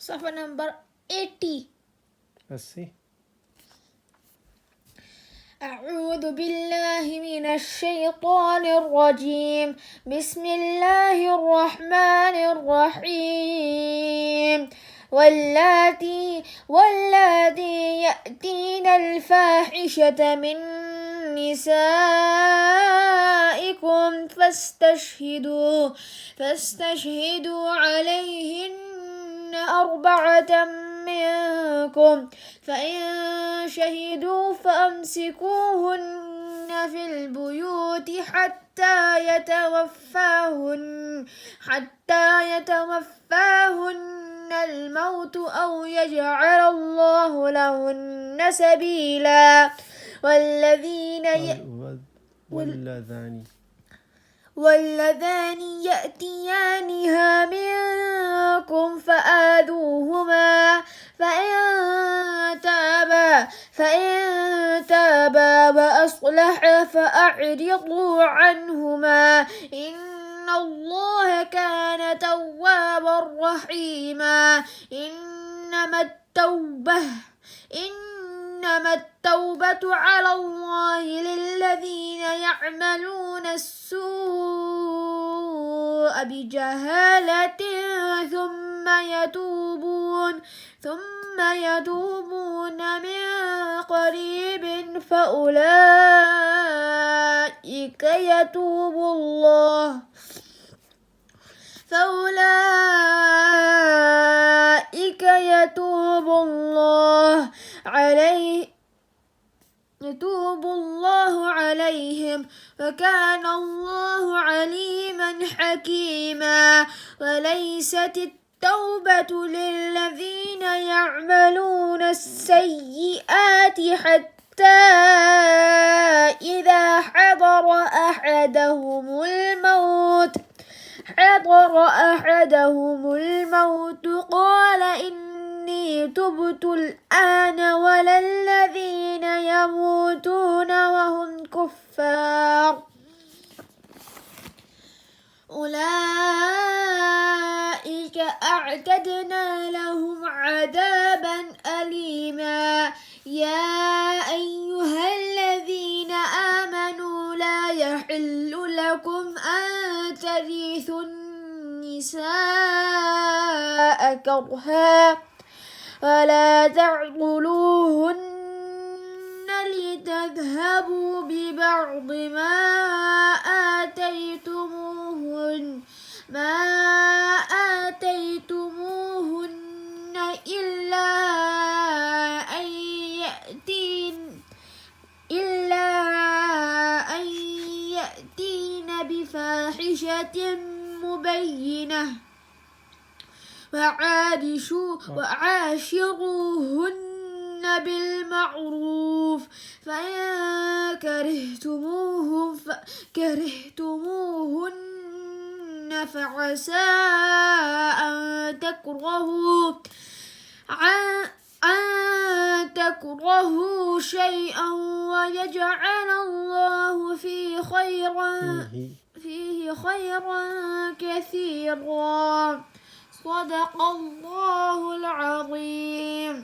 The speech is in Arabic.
صفحة نمبر 80. أعوذ بالله من الشيطان الرجيم. بسم الله الرحمن الرحيم. واللاتي يأتين الفاحشة من نسائكم فاستشهدوا عليهن 4 منكم، فإن شهدوا فأمسكوهن في البيوت حتى يتوفاهن الموت أو يجعل الله لهن سبيلا. واللذان يأتيانها منكم فآذوهما، فإن تابا وأصلحا فأعرضوا عنهما، إن الله كان توابا رحيما. إنما التوبة على الله للذين يعملون السوء بجهالة ثم يتوبون من قريب فأولئك يتوب الله عليهم، وكان الله عليما حكيما. وليست التوبة للذين يعملون السيئات حتى إذا حضر أحدهم الموت قال إني تبت الآن ولا الذين يموتون وهم كفار، أولئك أعتدنا لهم عذابا أليما. يا أيها الذين آمنوا لا يحل لكم أن ترثوا النساء كرها ولا تعضلوهن لتذهبوا ببعض ما آتيتموهن إلا أن يأتين بفاحشة مبينة، وعاشروهن بالمعروف، فإن كرهتموهن فعسى أن تكرهوا شيئا ويجعل الله فيه خيرا كثيرا. صدق الله العظيم.